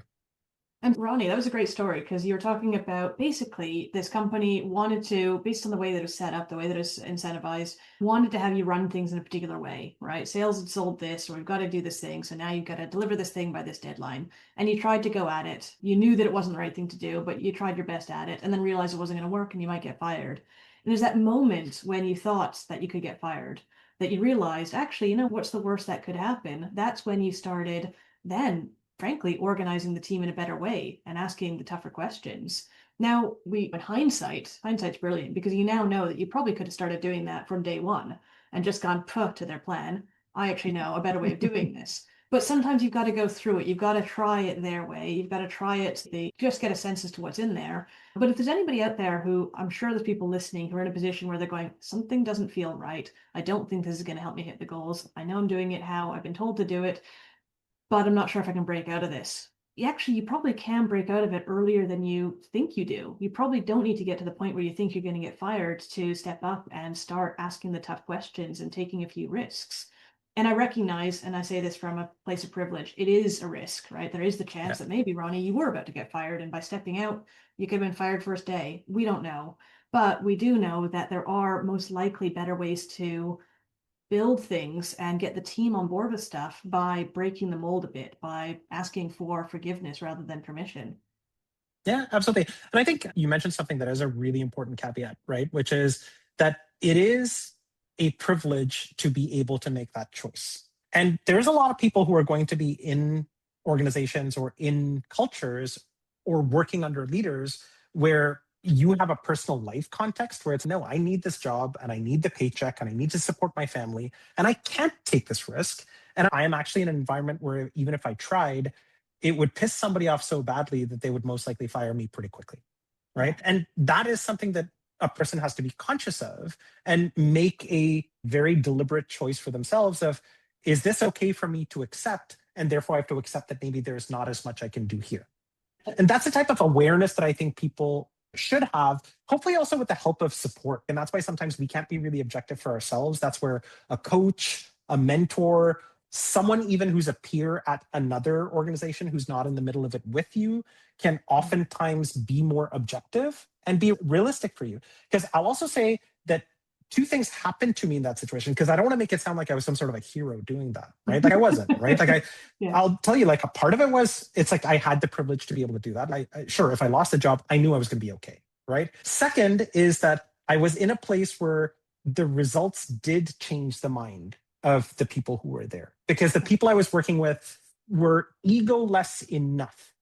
A: And Ronnie, that was a great story because you were talking about basically this company wanted to, based on the way that it's set up, the way that it's incentivized, wanted to have you run things in a particular way, right? Sales had sold this, or we've got to do this thing. So now you've got to deliver this thing by this deadline. And you tried to go at it. You knew that it wasn't the right thing to do, but you tried your best at it and then realized it wasn't going to work and you might get fired. And there's that moment when you thought that you could get fired, that you realized, actually, what's the worst that could happen? That's when you started then frankly, organizing the team in a better way and asking the tougher questions. Now, in hindsight's brilliant because you now know that you probably could have started doing that from day one and just gone to their plan. I actually know a better way of doing this. But sometimes you've got to go through it. You've got to try it their way. You've got to try it. Just get a sense as to what's in there. But if there's anybody out there who, I'm sure there's people listening who are in a position where they're going, something doesn't feel right. I don't think this is going to help me hit the goals. I know I'm doing it how I've been told to do it, but I'm not sure if I can break out of this. you probably can break out of it earlier than you think you do. You probably don't need to get to the point where you think you're going to get fired to step up and start asking the tough questions and taking a few risks. And I recognize, and I say this from a place of privilege, it is a risk, right? There is the chance that maybe, Ronnie, you were about to get fired, and by stepping out, you could have been fired first day. We don't know. But we do know that there are most likely better ways to build things and get the team on board with stuff by breaking the mold a bit, by asking for forgiveness rather than permission.
B: Yeah, absolutely. And I think you mentioned something that is a really important caveat, right? Which is that it is a privilege to be able to make that choice. And there's a lot of people who are going to be in organizations or in cultures or working under leaders where you have a personal life context where it's no, I need this job and I need the paycheck and I need to support my family and I can't take this risk. And I am actually in an environment where even if I tried, it would piss somebody off so badly that they would most likely fire me pretty quickly. Right. And that is something that a person has to be conscious of and make a very deliberate choice for themselves of, is this okay for me to accept? And therefore I have to accept that maybe there's not as much I can do here. And that's the type of awareness that I think people should have, hopefully also with the help of support. And that's why sometimes we can't be really objective for ourselves. That's where a coach, a mentor, someone even who's a peer at another organization who's not in the middle of it with you can oftentimes be more objective and be realistic for you. Because I'll also say that two things happened to me in that situation, because I don't want to make it sound like I was some sort of a hero doing that, right? Like I wasn't, right? Like I'll tell you, like a part of it was, it's like I had the privilege to be able to do that. Sure, if I lost a job, I knew I was going to be okay, right? Second is that I was in a place where the results did change the mind of the people who were there, because the people I was working with were ego-less enough,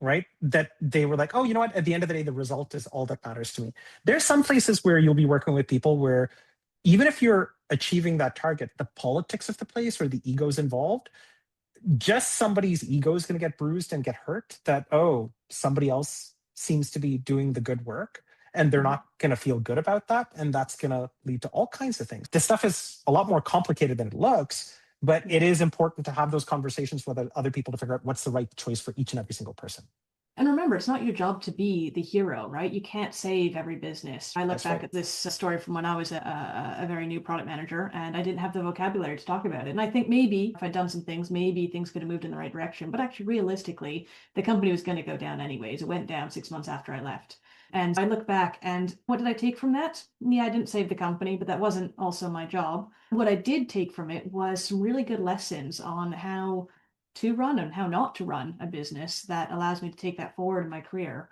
B: right? That they were like, oh, you know what? At the end of the day, the result is all that matters to me. There's some places where you'll be working with people where even if you're achieving that target, the politics of the place or the egos involved, just somebody's ego is going to get bruised and get hurt that, oh, somebody else seems to be doing the good work. And they're not going to feel good about that. And that's going to lead to all kinds of things. This stuff is a lot more complicated than it looks, but it is important to have those conversations with other people to figure out what's the right choice for each and every single person.
A: And remember, it's not your job to be the hero, right? You can't save every business. I look back at this story from when I was a very new product manager and I didn't have the vocabulary to talk about it. And I think maybe if I'd done some things, maybe things could have moved in the right direction. But actually, realistically, the company was going to go down anyways. It went down 6 months after I left. And I look back and what did I take from that? Yeah, I didn't save the company, but that wasn't also my job. What I did take from it was some really good lessons on how to run and how not to run a business that allows me to take that forward in my career.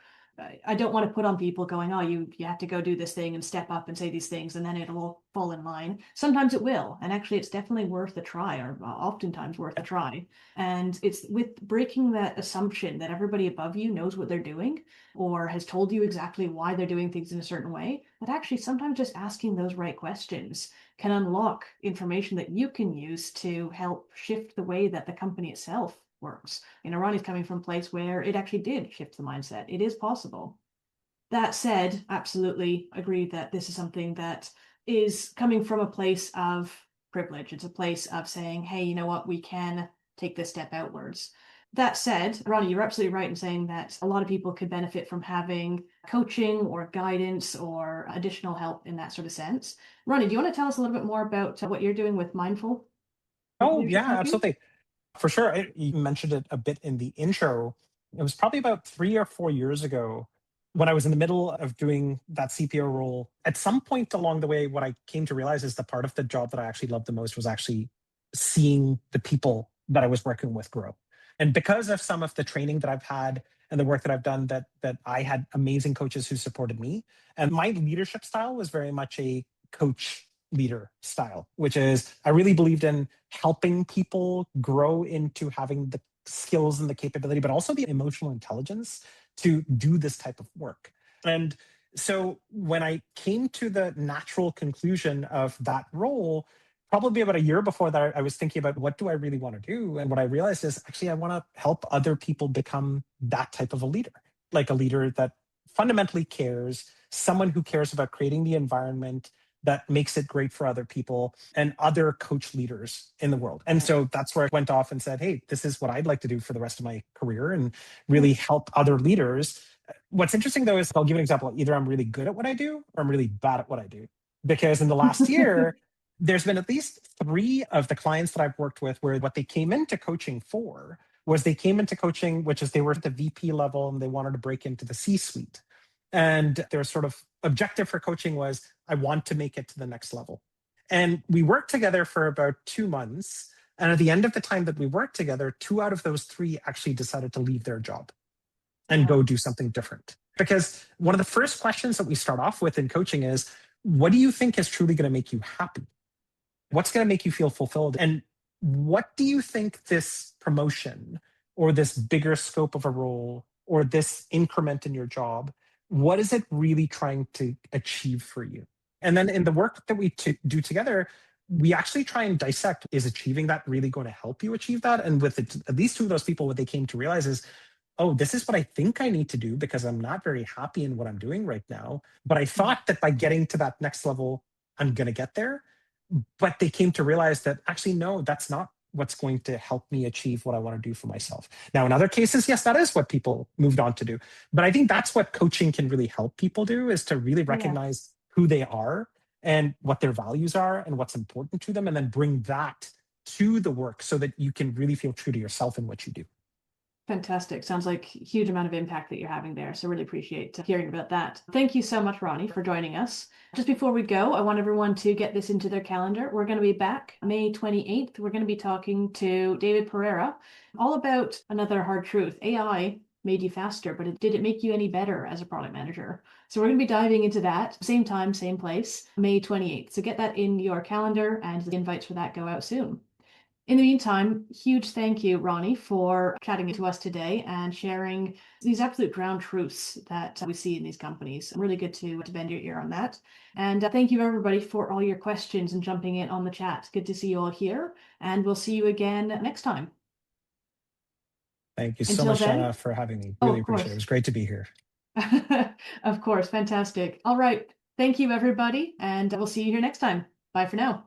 A: I don't want to put on people going, oh, you have to go do this thing and step up and say these things and then it'll all fall in line. Sometimes it will. And actually, it's definitely worth a try, or oftentimes worth a try. And it's with breaking that assumption that everybody above you knows what they're doing or has told you exactly why they're doing things in a certain way, but actually sometimes just asking those right questions can unlock information that you can use to help shift the way that the company itself works. Ronnie's coming from a place where it actually did shift the mindset. It is possible. That said, absolutely agree that this is something that is coming from a place of privilege. It's a place of saying, hey, you know what, we can take this step outwards. That said, Ronnie, you're absolutely right in saying that a lot of people could benefit from having coaching or guidance or additional help in that sort of sense. Ronnie, do you want to tell us a little bit more about what you're doing with Mindful?
B: Oh, yeah, absolutely. For sure. You mentioned it a bit in the intro. It was probably about 3 or 4 years ago when I was in the middle of doing that CPO role. At some point along the way, what I came to realize is the part of the job that I actually loved the most was actually seeing the people that I was working with grow. And because of some of the training that I've had and the work that I've done, that I had amazing coaches who supported me. And my leadership style was very much a coach leader style, which is I really believed in helping people grow into having the skills and the capability, but also the emotional intelligence to do this type of work. And so when I came to the natural conclusion of that role, probably about a year before that, I was thinking about what do I really want to do? And what I realized is actually I want to help other people become that type of a leader, like a leader that fundamentally cares, someone who cares about creating the environment that makes it great for other people and other coach leaders in the world. And so that's where I went off and said, hey, this is what I'd like to do for the rest of my career and really help other leaders. What's interesting though is I'll give an example. Either I'm really good at what I do or I'm really bad at what I do. Because in the last year, there's been at least 3 of the clients that I've worked with where what they came into coaching for was they came into coaching, which is they were at the VP level and they wanted to break into the C-suite. And their sort of objective for coaching was, I want to make it to the next level. And we worked together for about 2 months. And at the end of the time that we worked together, 2 out of those 3 actually decided to leave their job and go do something different. Because one of the first questions that we start off with in coaching is, what do you think is truly going to make you happy? What's going to make you feel fulfilled? And what do you think this promotion or this bigger scope of a role or this increment in your job, what is it really trying to achieve for you? And then in the work that we do together, we actually try and dissect, is achieving that really going to help you achieve that? And with at least 2 of those people, what they came to realize is, oh, this is what I think I need to do because I'm not very happy in what I'm doing right now. But I thought that by getting to that next level, I'm going to get there. But they came to realize that actually, no, that's not what's going to help me achieve what I want to do for myself. Now, in other cases, yes, that is what people moved on to do. But I think that's what coaching can really help people do, is to really recognize who they are and what their values are and what's important to them, and then bring that to the work so that you can really feel true to yourself in what you do.
A: Fantastic. Sounds like a huge amount of impact that you're having there. So really appreciate hearing about that. Thank you so much, Ronnie, for joining us. Just before we go, I want everyone to get this into their calendar. We're going to be back May 28th. We're going to be talking to David Pereira all about another hard truth. AI made you faster, but did it make you any better as a product manager? So we're going to be diving into that. Same time, same place, May 28th. So get that in your calendar, and the invites for that go out soon. In the meantime, huge thank you, Ronnie, for chatting to us today and sharing these absolute ground truths that we see in these companies. Really good to bend your ear on that. And thank you, everybody, for all your questions and jumping in on the chat. Good to see you all here, and we'll see you again next time.
B: Thank you so much, Janna, for having me. Really appreciate it. It was great to be here.
A: Of course. Fantastic. All right. Thank you, everybody, and we'll see you here next time. Bye for now.